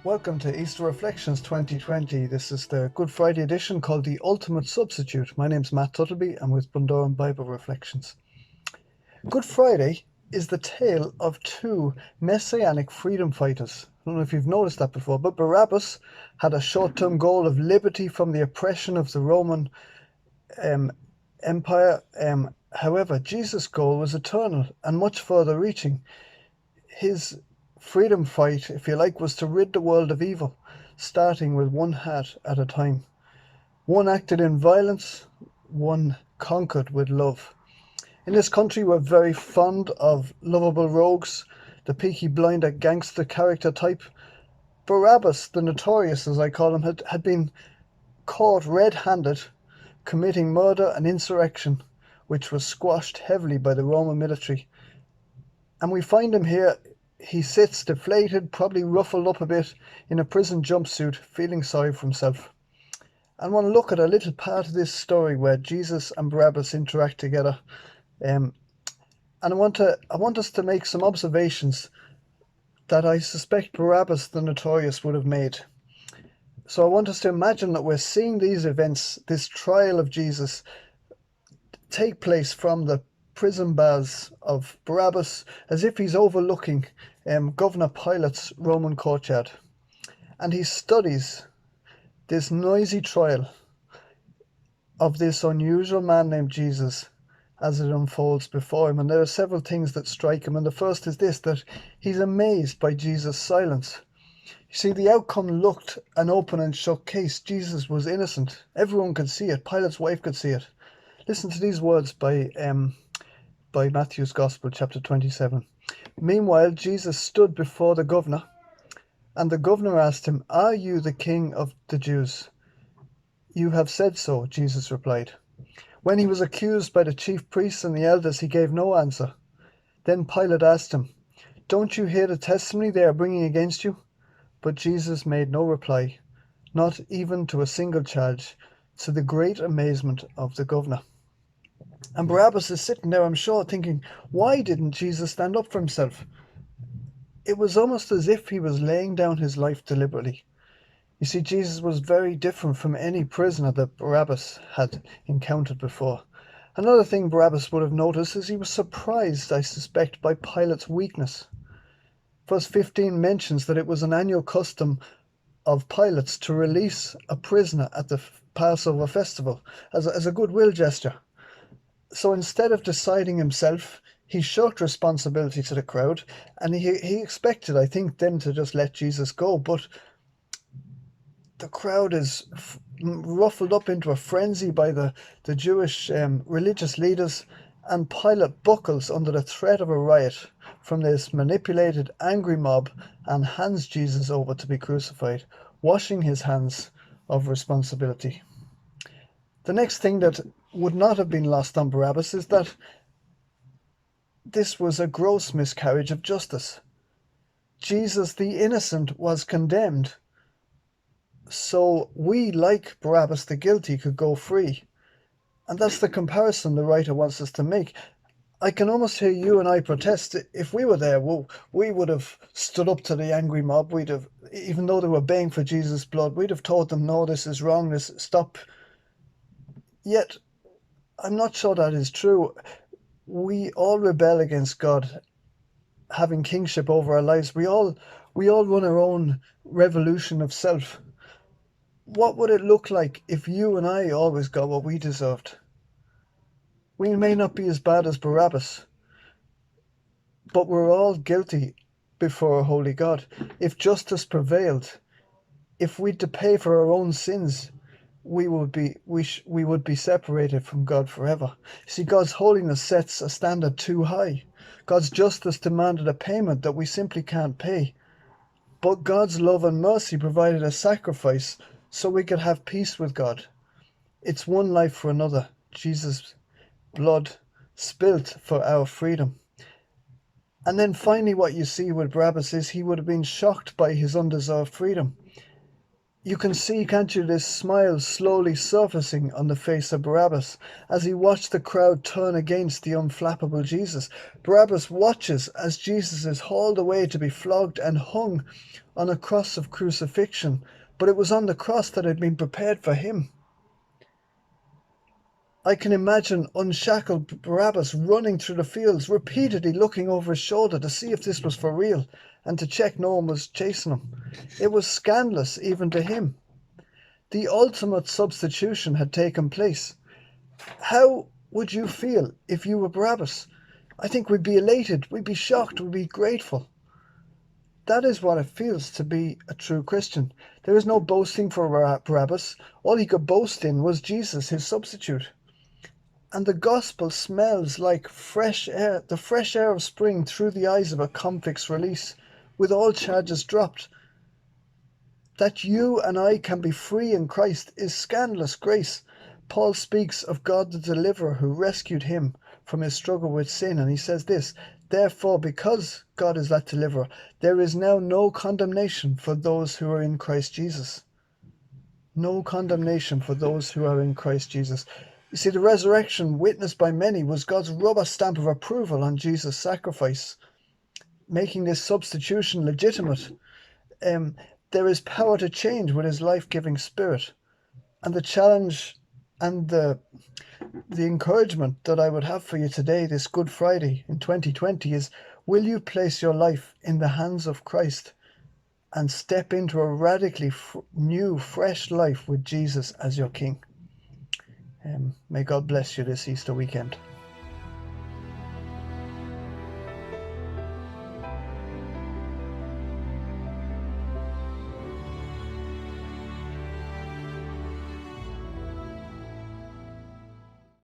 Welcome to Easter Reflections 2020. This is the Good Friday edition called The Ultimate Substitute. My name's Matt Tuttleby. I'm with Bundoran Bible Reflections. Good Friday is the tale of two messianic freedom fighters. I don't know if you've noticed that before, but Barabbas had a short-term goal of liberty from the oppression of the Roman Empire. However, Jesus' goal was eternal and much further reaching. His freedom fight, if you like, was to rid the world of evil, starting with one heart at a time. One acted in violence, one conquered with love. In this country, we're very fond of lovable rogues, the Peaky Blinder gangster character type. Barabbas, the notorious as I call him, had been caught red-handed committing murder and insurrection, which was squashed heavily by the Roman military. And we find him here. He sits deflated, probably ruffled up a bit, in a prison jumpsuit, feeling sorry for himself. I want to look at a little part of this story where Jesus and Barabbas interact together. And I want us to make some observations that I suspect Barabbas the notorious would have made. So I want us to imagine that we're seeing these events, this trial of Jesus, take place from the prison bars of Barabbas, as if he's overlooking Governor Pilate's Roman courtyard. And he studies this noisy trial of this unusual man named Jesus as it unfolds before him. And there are several things that strike him. And the first is this, that he's amazed by Jesus' silence. You see, the outcome looked an open and shut case. Jesus was innocent. Everyone could see it. Pilate's wife could see it. Listen to these words by Matthew's Gospel, chapter 27. Meanwhile, Jesus stood before the governor, and the governor asked him, "Are you the king of the Jews?" "You have said so," Jesus replied. When he was accused by the chief priests and the elders, he gave no answer. Then Pilate asked him, "Don't you hear the testimony they are bringing against you?" But Jesus made no reply, not even to a single charge, to the great amazement of the governor. And Barabbas is sitting there, I'm sure, thinking, why didn't Jesus stand up for himself? It was almost as if he was laying down his life deliberately. You see, Jesus was very different from any prisoner that Barabbas had encountered before. Another thing Barabbas would have noticed is he was surprised, I suspect, by Pilate's weakness. Verse 15 mentions that it was an annual custom of Pilate's to release a prisoner at the Passover festival as a goodwill gesture. So instead of deciding himself, he shirked responsibility to the crowd, and he expected, I think, them to just let Jesus go. But the crowd is ruffled up into a frenzy by the Jewish religious leaders, and Pilate buckles under the threat of a riot from this manipulated, angry mob and hands Jesus over to be crucified, washing his hands of responsibility. The next thing that would not have been lost on Barabbas is that this was a gross miscarriage of justice. Jesus, the innocent, was condemned, so we, like Barabbas the guilty, could go free. And that's the comparison the writer wants us to make. I can almost hear you and I protest. If we were there, we would have stood up to the angry mob. We'd have, even though they were baying for Jesus' blood, we'd have told them, no, this is wrong, this, stop. Yet, I'm not sure that is true. We all rebel against God having kingship over our lives. We all run our own revolution of self. What would it look like if you and I always got what we deserved? We may not be as bad as Barabbas, but we're all guilty before a holy God. If justice prevailed, if we'd to pay for our own sins, we would be separated from God forever. See, God's holiness sets a standard too high. God's justice demanded a payment that we simply can't pay. But God's love and mercy provided a sacrifice so we could have peace with God. It's one life for another. Jesus' blood spilt for our freedom. And then finally what you see with Barabbas is he would have been shocked by his undeserved freedom. You can see, can't you, this smile slowly surfacing on the face of Barabbas as he watched the crowd turn against the unflappable Jesus. Barabbas watches as Jesus is hauled away to be flogged and hung on a cross of crucifixion, but it was on the cross that had been prepared for him. I can imagine unshackled Barabbas running through the fields, repeatedly looking over his shoulder to see if this was for real and to check no one was chasing him. It was scandalous even to him. The ultimate substitution had taken place. How would you feel if you were Barabbas? I think we'd be elated, we'd be shocked, we'd be grateful. That is what it feels to be a true Christian. There is no boasting for Barabbas. All he could boast in was Jesus, his substitute. And the gospel smells like fresh air, the fresh air of spring through the eyes of a convict's release, with all charges dropped. That you and I can be free in Christ is scandalous grace. Paul speaks of God the deliverer who rescued him from his struggle with sin, and he says this: therefore, because God is that deliverer, there is now no condemnation for those who are in Christ Jesus. No condemnation for those who are in Christ Jesus. You see, the resurrection witnessed by many was God's rubber stamp of approval on Jesus' sacrifice, making this substitution legitimate. There is power to change with his life-giving spirit. And the challenge and the encouragement that I would have for you today, this Good Friday in 2020, is: will you place your life in the hands of Christ and step into a radically new, fresh life with Jesus as your King? May God bless you this Easter weekend.